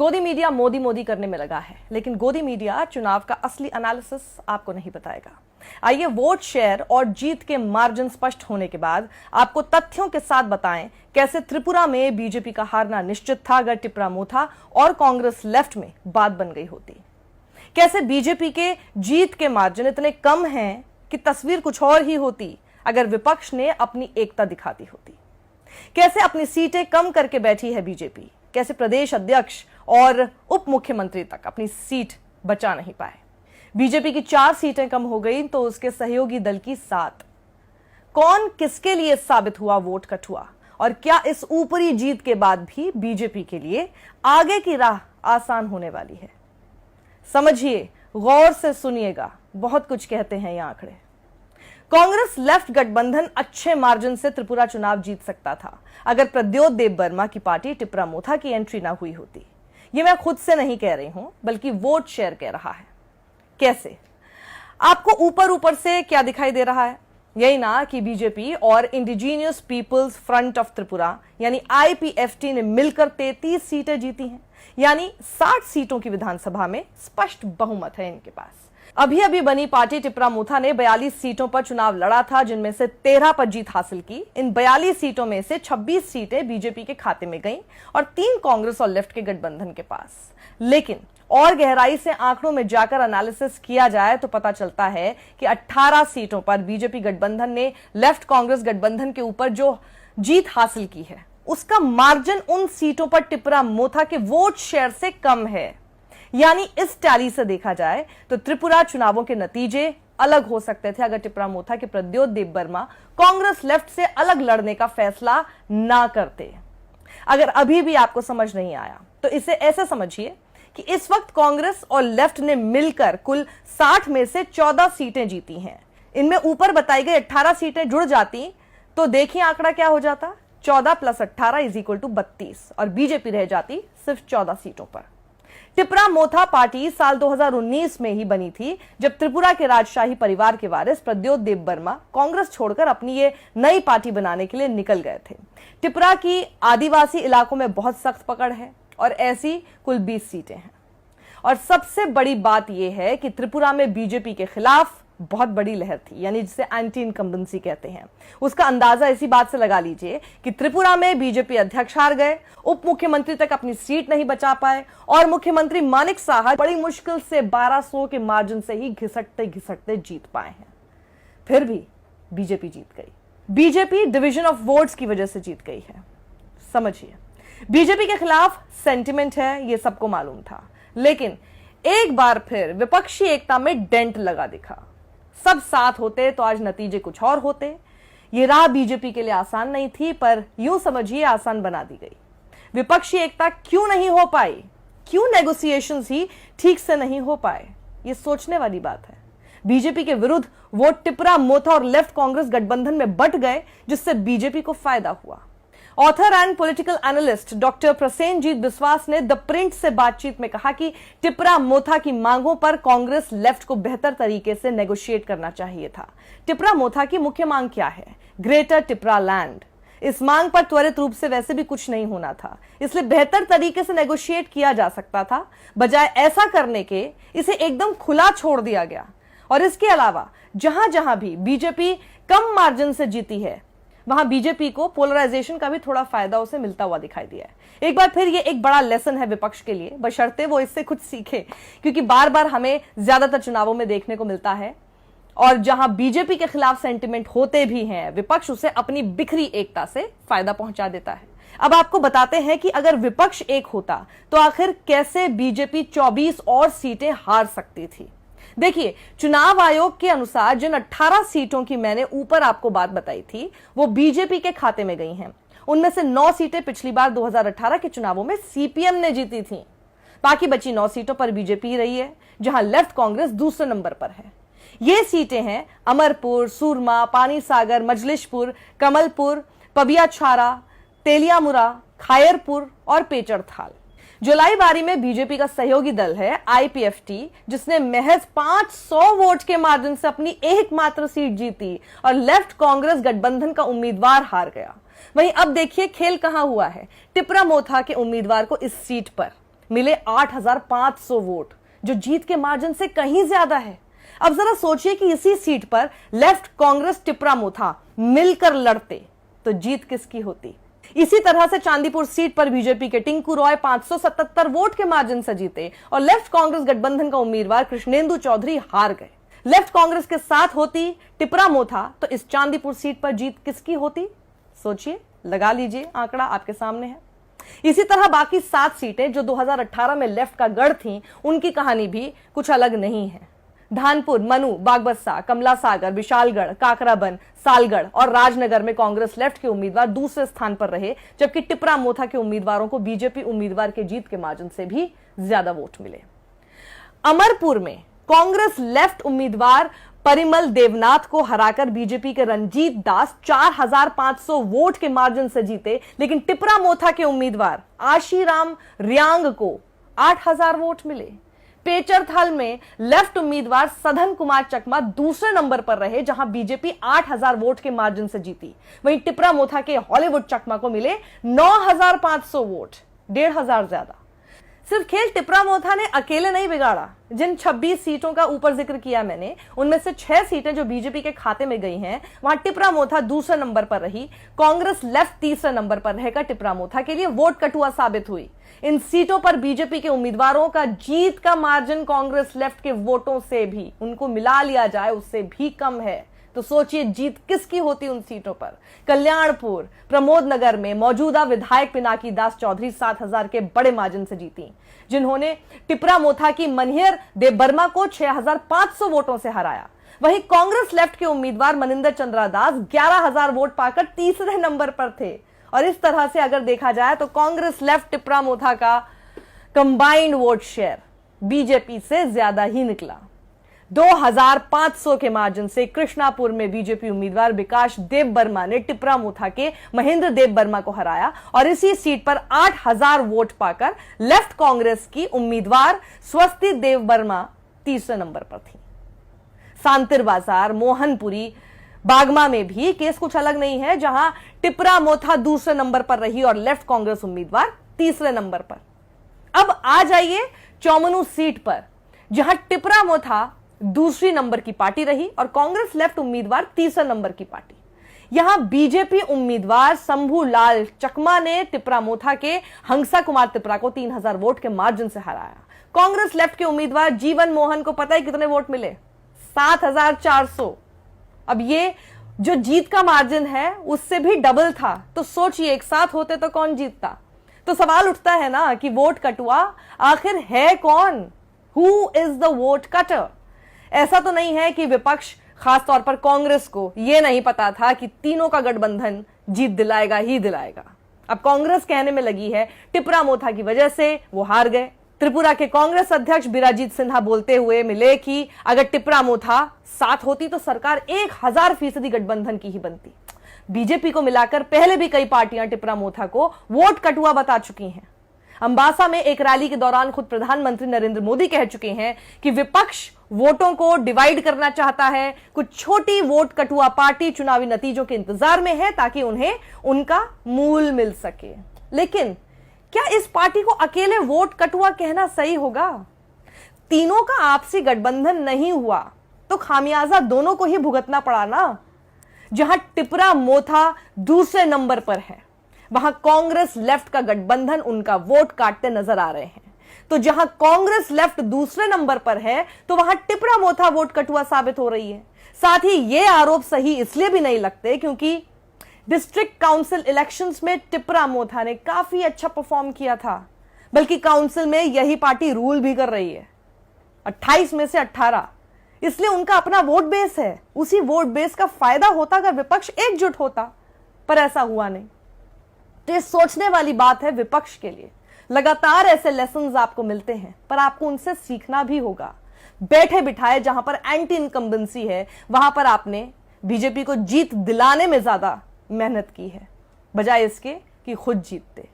गोदी मीडिया मोदी मोदी करने में लगा है, लेकिन गोदी मीडिया चुनाव का असली एनालिसिस आपको नहीं बताएगा। आइए वोट शेयर और जीत के मार्जिन स्पष्ट होने के बाद आपको तथ्यों के साथ बताएं कैसे त्रिपुरा में बीजेपी का हारना निश्चित था अगर टिपरा मोथा और कांग्रेस लेफ्ट में बात बन गई होती। कैसे बीजेपी के जीत के मार्जिन इतने कम हैं कि तस्वीर कुछ और ही होती अगर विपक्ष ने अपनी एकता दिखाती होती। कैसे अपनी सीटें कम करके बैठी है बीजेपी, कैसे प्रदेश अध्यक्ष और उप मुख्यमंत्री तक अपनी सीट बचा नहीं पाए। बीजेपी की 4 सीटें कम हो गई तो उसके सहयोगी दल की 7। कौन किसके लिए साबित हुआ वोट कठुआ, और क्या इस ऊपरी जीत के बाद भी बीजेपी के लिए आगे की राह आसान होने वाली है? समझिए, गौर से सुनिएगा, बहुत कुछ कहते हैं ये आंकड़े। कांग्रेस लेफ्ट गठबंधन अच्छे मार्जिन से त्रिपुरा चुनाव जीत सकता था अगर प्रद्योत देबबर्मा की पार्टी टिपरा मोथा की एंट्री ना हुई होती। ये मैं खुद से नहीं कह रही हूं, बल्कि वोट शेयर कह रहा है। कैसे? आपको ऊपर ऊपर से क्या दिखाई दे रहा है? यही ना कि बीजेपी और indigenous peoples front of Tripura यानी IPFT ने मिलकर 33 सीटें जीती हैं, यानी 60 सीटों की विधानसभा में स्पष्ट बहुमत है इनके पास। अभी अभी बनी पार्टी टिपरा मोथा ने 42 सीटों पर चुनाव लड़ा था, जिनमें से 13 पर जीत हासिल की। इन 42 सीटों में से 26 सीटें बीजेपी के खाते में गईं और 3 कांग्रेस और लेफ्ट के गठबंधन के पास। लेकिन और गहराई से आंकड़ों में जाकर एनालिसिस किया जाए तो पता चलता है कि 18 सीटों पर बीजेपी गठबंधन ने लेफ्ट कांग्रेस गठबंधन के ऊपर जो जीत हासिल की है उसका मार्जिन उन सीटों पर टिपरा मोथा के वोट शेयर से कम है। यानी इस टैली से देखा जाए तो त्रिपुरा चुनावों के नतीजे अलग हो सकते थे अगर टिपरा मोथा के प्रद्योत देबबर्मा कांग्रेस लेफ्ट से अलग लड़ने का फैसला ना करते। अगर अभी भी आपको समझ नहीं आया तो इसे ऐसे समझिए कि इस वक्त कांग्रेस और लेफ्ट ने मिलकर कुल 60 में से 14 सीटें जीती हैं। इनमें ऊपर बताई गई 18 सीटें जुड़ जाती तो देखिए आंकड़ा क्या हो जाता। 14 + 18 = 32 और बीजेपी रह जाती सिर्फ 14 सीटों पर। टिपरा मोथा पार्टी साल 2019 में ही बनी थी, जब त्रिपुरा के राजशाही परिवार के वारिस प्रद्योत देबबर्मा कांग्रेस छोड़कर अपनी ये नई पार्टी बनाने के लिए निकल गए थे। टिपरा की आदिवासी इलाकों में बहुत सख्त पकड़ है और ऐसी कुल 20 सीटें हैं। और सबसे बड़ी बात यह है कि त्रिपुरा में बीजेपी के खिलाफ बहुत बड़ी लहर थी, यानी जिसे एंटी इनकम्बेंसी कहते हैं। उसका अंदाजा इसी बात से लगा लीजिए कि त्रिपुरा में बीजेपी अध्यक्ष हार गए, उप मुख्यमंत्री तक अपनी सीट नहीं बचा पाए और मुख्यमंत्री मानिक साहा बड़ी मुश्किल से 1200 के मार्जिन से ही घिसटते घिसटते जीत पाए हैं। फिर भी बीजेपी जीत गई। बीजेपी डिवीजन ऑफ वोट्स की वजह से जीत गई है। समझिए, बीजेपी के खिलाफ सेंटिमेंट है, यह सबको मालूम था, लेकिन एक बार फिर विपक्षी एकता में डेंट लगा दिखा। सब साथ होते तो आज नतीजे कुछ और होते। ये राह बीजेपी के लिए आसान नहीं थी, पर यूं समझिए आसान बना दी गई। विपक्षी एकता क्यों नहीं हो पाई? क्यों नेगोशिएशंस ही ठीक से नहीं हो पाए? ये सोचने वाली बात है। बीजेपी के विरुद्ध वोट टिपरा मोथा और लेफ्ट कांग्रेस गठबंधन में बंट गए, जिससे बीजेपी को फायदा हुआ। Author and political analyst doctor Prasenjit Biswas ने द प्रिंट से बातचीत में कहा कि टिपरा मोथा की मांगों पर कांग्रेस लेफ्ट को बेहतर तरीके से नेगोशिएट करना चाहिए था। टिपरा मोथा की मुख्य मांग क्या है? Greater Tipra land. इस मांग पर त्वरित रूप से वैसे भी कुछ नहीं होना था, इसलिए बेहतर तरीके से नेगोशिएट किया जा सकता था। बजाय ऐसा करने के इसे एकदम खुला छोड़ दिया गया। और इसके अलावा जहां जहां भी बीजेपी कम मार्जिन से जीती है वहां बीजेपी को पोलराइजेशन का भी थोड़ा फायदा उसे मिलता हुआ दिखाई दिया है। एक बार फिर ये एक बड़ा लेसन है विपक्ष के लिए, बशर्ते वो इससे कुछ सीखे, क्योंकि बार बार हमें ज्यादातर चुनावों में देखने को मिलता है और जहां बीजेपी के खिलाफ सेंटिमेंट होते भी हैं, विपक्ष उसे अपनी बिखरी एकता से फायदा पहुंचा देता है। अब आपको बताते हैं कि अगर विपक्ष एक होता तो आखिर कैसे बीजेपी 24 और सीटें हार सकती थी। देखिए, चुनाव आयोग के अनुसार जिन 18 सीटों की मैंने ऊपर आपको बात बताई थी वो बीजेपी के खाते में गई हैं। उनमें से 9 सीटें पिछली बार 2018 के चुनावों में CPM ने जीती थीं। बाकी बची 9 सीटों पर बीजेपी रही है, जहां लेफ्ट कांग्रेस दूसरे नंबर पर है। ये सीटें हैं अमरपुर, सूरमा, पानीसागर, मजलिशपुर, कमलपुर, पबियाछारा, तेलियामुरा, खायरपुर और पेचरथाल। जुलाई बारी में बीजेपी का सहयोगी दल है IPFT, जिसने महज 500 वोट के मार्जिन से अपनी एकमात्र सीट जीती और लेफ्ट कांग्रेस गठबंधन का उम्मीदवार हार गया। वहीं अब देखिए खेल कहां हुआ है। टिपरा मोथा के उम्मीदवार को इस सीट पर मिले 8,500 वोट, जो जीत के मार्जिन से कहीं ज्यादा है। अब जरा सोचिए कि इसी सीट पर लेफ्ट, कांग्रेस, टिपरा मोथा मिलकर लड़ते तो जीत किसकी होती। इसी तरह से चांदीपुर सीट पर बीजेपी के टिंकू रॉय 577 वोट के मार्जिन से जीते और लेफ्ट कांग्रेस गठबंधन का उम्मीदवार कृष्णेंदु चौधरी हार गए। लेफ्ट कांग्रेस के साथ होती टिपरा मोथा तो इस चांदीपुर सीट पर जीत किसकी होती? सोचिए, लगा लीजिए, आंकड़ा आपके सामने है। इसी तरह बाकी 7 सीटें जो 2018 में लेफ्ट का गढ़ थीं, उनकी कहानी भी कुछ अलग नहीं है। धानपुर, मनु, बागबस्सा, कमला सागर, विशालगढ़, काकराबन, सालगढ़ और राजनगर में कांग्रेस लेफ्ट के उम्मीदवार दूसरे स्थान पर रहे, जबकि टिपरा मोथा के उम्मीदवारों को बीजेपी उम्मीदवार के जीत के मार्जिन से भी ज्यादा वोट मिले। अमरपुर में कांग्रेस लेफ्ट उम्मीदवार परिमल देवनाथ को हराकर बीजेपी के रंजीत दास 4,500 वोट के मार्जिन से जीते, लेकिन टिपरा मोथा के उम्मीदवार आशीराम रियांग को 8,000 वोट मिले। पेचरथल में लेफ्ट उम्मीदवार सधन कुमार चकमा दूसरे नंबर पर रहे, जहां बीजेपी 8,000 वोट के मार्जिन से जीती। वहीं टिपरा मोथा के हॉलीवुड चकमा को मिले 9,500 वोट, 1,500 ज्यादा। सिर्फ खेल टिपरा मोथा ने अकेले नहीं बिगाड़ा। जिन 26 सीटों का ऊपर जिक्र किया मैंने, उनमें से 6 सीटें जो बीजेपी के खाते में गई हैं, वहां टिपरा मोथा दूसरे नंबर पर रही। कांग्रेस लेफ्ट तीसरे नंबर पर रहकर टिपरा मोथा के लिए वोट कटुआ साबित हुई। इन सीटों पर बीजेपी के उम्मीदवारों का जीत का मार्जिन कांग्रेस लेफ्ट के वोटों से भी, उनको मिला लिया जाए, उससे भी कम है। तो सोचिए जीत किसकी होती उन सीटों पर। कल्याणपुर, प्रमोद नगर में मौजूदा विधायक पिनाकी दास चौधरी 7,000 के बड़े मार्जिन से जीती, जिन्होंने टिपरा मोथा की मनहर देबबर्मा को 6,500 वोटों से हराया। वहीं कांग्रेस लेफ्ट के उम्मीदवार मनिंदर चंद्रा दास 11,000 वोट पाकर तीसरे नंबर पर थे। और इस तरह से अगर देखा जाए तो कांग्रेस लेफ्ट टिपरा मोथा का कंबाइंड वोट शेयर बीजेपी से ज्यादा ही निकला। 2,500 के मार्जिन से कृष्णापुर में बीजेपी उम्मीदवार विकास देबबर्मा ने टिपरा मोथा के महेंद्र देबबर्मा को हराया और इसी सीट पर 8,000 वोट पाकर लेफ्ट कांग्रेस की उम्मीदवार स्वस्ति देबबर्मा तीसरे नंबर पर थी। सांतिर बाजार, मोहनपुरी, बागमा में भी केस कुछ अलग नहीं है, जहां टिपरा मोथा दूसरे नंबर पर रही और लेफ्ट कांग्रेस उम्मीदवार तीसरे नंबर पर। अब आ जाइए चौमनू सीट पर, जहां टिपरा मोथा दूसरी नंबर की पार्टी रही और कांग्रेस लेफ्ट उम्मीदवार तीसरे नंबर की पार्टी। यहां बीजेपी उम्मीदवार शंभू लाल चकमा ने टिपरा मोथा के हंसा कुमार टिपरा को 3,000 वोट के मार्जिन से हराया। कांग्रेस लेफ्ट के उम्मीदवार जीवन मोहन को पता है कितने वोट मिले? 7,400। अब ये जो जीत का मार्जिन है उससे भी डबल था। तो सोचिए एक साथ होते तो कौन जीतता। तो सवाल उठता है ना कि वोट कटुआ आखिर है कौन? Who is the vote cutter? ऐसा तो नहीं है कि विपक्ष, खासतौर पर कांग्रेस को यह नहीं पता था कि तीनों का गठबंधन जीत दिलाएगा ही दिलाएगा। अब कांग्रेस कहने में लगी है टिपरा मोथा की वजह से वो हार गए। त्रिपुरा के कांग्रेस अध्यक्ष बिराजीत सिन्हा बोलते हुए मिले कि अगर टिपरा मोथा साथ होती तो सरकार 1000% गठबंधन की ही बनती। बीजेपी को मिलाकर पहले भी कई पार्टियां टिपरा मोथा को वोट कटुआ बता चुकी हैं। अंबासा में एक रैली के दौरान खुद प्रधानमंत्री नरेंद्र मोदी कह चुके हैं कि विपक्ष वोटों को डिवाइड करना चाहता है। कुछ छोटी वोट कटुआ पार्टी चुनावी नतीजों के इंतजार में है ताकि उन्हें उनका मूल मिल सके। लेकिन क्या इस पार्टी को अकेले वोट कटुआ कहना सही होगा? तीनों का आपसी गठबंधन नहीं हुआ तो खामियाजा दोनों को ही भुगतना पड़ा ना। जहां टिपरा मोथा दूसरे नंबर पर है, वहां कांग्रेस लेफ्ट का गठबंधन उनका वोट काटते नजर आ रहे हैं। तो जहां कांग्रेस लेफ्ट दूसरे नंबर पर है तो वहां टिपरा मोथा वोट कटुआ साबित हो रही है। साथ ही ये आरोप सही इसलिए भी नहीं लगते क्योंकि डिस्ट्रिक्ट काउंसिल इलेक्शंस में टिपरा मोथा ने काफी अच्छा परफॉर्म किया था, बल्कि काउंसिल में यही पार्टी रूल भी कर रही है, 28 में से 18। इसलिए उनका अपना वोट बेस है। उसी वोट बेस का फायदा होता अगर विपक्ष एकजुट होता, पर ऐसा हुआ नहीं। तो ये सोचने वाली बात है विपक्ष के लिए। लगातार ऐसे लेसन्स आपको मिलते हैं, पर आपको उनसे सीखना भी होगा। बैठे बिठाए जहां पर एंटी इनकम्बेंसी है, वहां पर आपने बीजेपी को जीत दिलाने में ज्यादा मेहनत की है, बजाय इसके कि खुद जीतते।